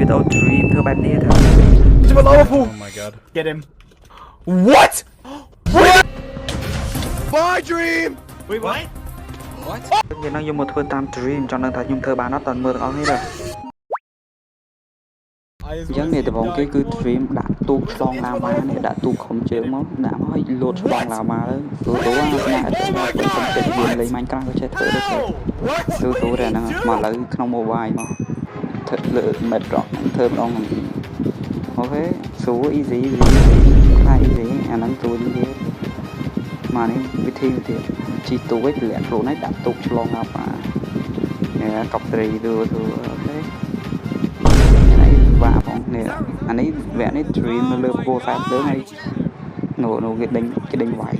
video dream ធ្វើបែបនេះទៅ Oh my god. Get him. What? What? My dream. Wait, what? យើងនឹងយកមកធ្វើតាម dream ចង់ដឹងថាខ្ញុំធ្វើបានអត់តើមើលទាំងអស់នេះទេអញ្ចឹងនេះដំបូងគេគឺ dream ដាក់ទូកឆ្លងឡាវ៉ានេះដាក់ទូកខំជើងមកដាក់មកឲ្យលោតឆ្លងឡាវ៉ាទៅទូអាស្នាអត់ខ្ញុំចិត្តយើងលេង Minecraft ក៏ចេះធ្វើដែរទូតែហ្នឹងមកឥឡូវក្នុង mobile មកធ្វើលើ Bedrock ធ្វើម្ដងអូខេស្រួល easy ខ្លះ easy អាហ្នឹងស្រួលទៀតមកនេះវិធីទៀតជីទូកវិញលាក់ខ្លួនឲ្យដាក់ទូកឆ្លងឡាវ៉ានេះកប់ត្រីទូអូខេវ៉ាផងនេះអានេះវគ្គនេះ dream នៅលើពោខ្សែភ្លើងហើយនោះគេដេញវាយ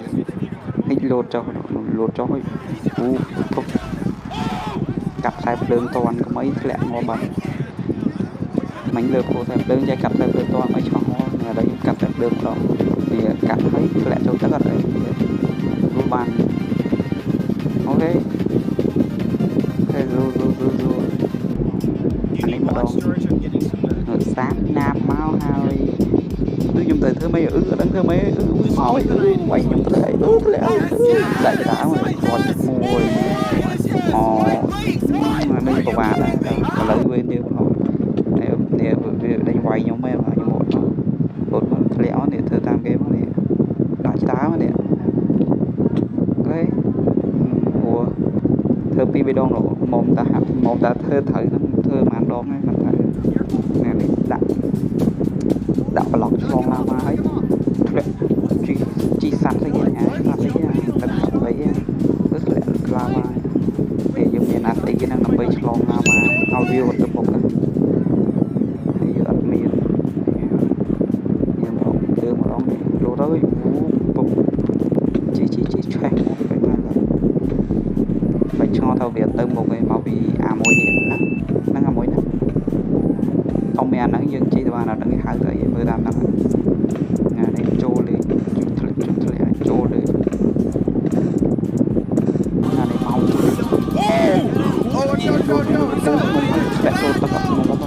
នេះលោតចុះឲ្យពុកកាត់ខ្សែភ្លើងតន់កុំអីធ្លាក់ងាប់បាត់មិញលើពោខ្សែភ្លើងចេះកាត់ខ្សែភ្លើងតន់ឲ្យឆ្ងល់នេះឥឡូវខ្ញុំកាត់ខ្សែភ្លើងម្ដងនេះកាត់ហើយធ្លាក់ចូលទឹកអត់អីរួចបានអូខេអានេះម្ដងសាប់ណាប់មកហើយគឺខ្ញុំទៅធ្វើមិនអត់ដឹងធ្វើមិនមកវាយខ្ញុំទៅធ្លាក់ដាក់តាមកគាត់មួយអូមិនពិបាកដែរឥឡូវវាទៀតនេះវាដេញវាយខ្ញុំមែនខ្ញុំអត់មកធ្លាក់នេះធ្វើតាមគេមកនេះដាក់តាមកនេះអូខេព្រោះធ្វើពីរដងមុំតាធ្វើត្រូវហ្នឹងធ្វើប៉ុន្មានដងហ្នឹងមិនត្រូវនេះដាក់ប្លុកឆ្លងឡាវ៉ាហើយធ្លាក់ជីសាត់ទៅយ៉ាងណាសាត់ទៅយ៉ាងទឹកសាត់ទៅយ៉ាងគឺធ្លាក់ឡាវ៉ាពេលយើងមានអាស្អីគេនឹងដើម្បីឆ្លងឡាវ៉ាឲ្យវារត់ទៅមុខហ្នឹងហើយយើងអត់មានយើងមកលើម្ដងនេះលោតហើយពុកជីឆេះមកទៅមកបាច់ឆ្ងល់ថាវាទៅមុខឯងមកពីអាមួយនេះណាហ្នឹងអាមួយណាអមអាហ្នឹងយើងជីទៅបានអត់ដឹងគេហៅទៅអីមើលតាមហ្នឹងណានេះចូលលេងធ្លាក់ចូលលេងណានេះមកធ្លាក់ចូលទឹកអត់មក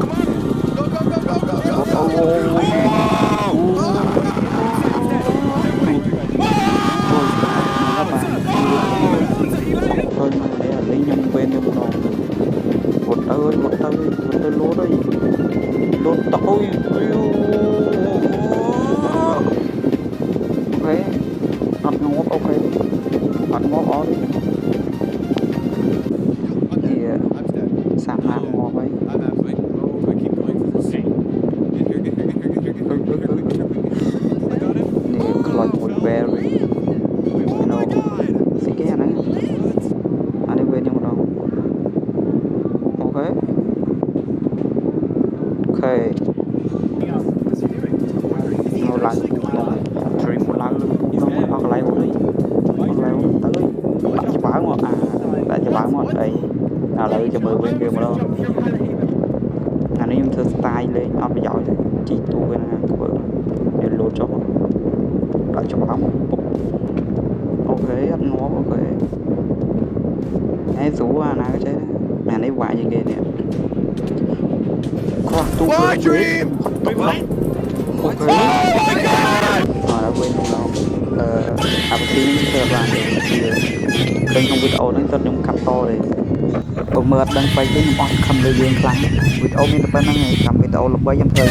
លោតតោយអូខេអត់ងាប់អូខេអត់ងាប់អត់នេះសាប់ណាស់ងាប់ហើយនេះខ្លោចមួយ berry ស៊ីគេអាហ្នឹងអានេះវិញម្ដងអូខេnó lại stream một lần luôn hoặc lại một đi tới bạn cho bảo một bạn cho bảo một đây nào lại cho 10 bên kia mà đâu anh em thưa style lên nó bị giỏi chỉ tu bên này của để lột cho bạn cho bảo một ok anh ngó ok ấy rủ nào cái chế này lấy quả gì kia nè tu dream ok đã quên rồi học tiếng theo bạn kênh không video nó rất giống cặp to này còn mượt đang quay cái món khăm lê dương lắm video mình bên này cầm video là bây giờ thời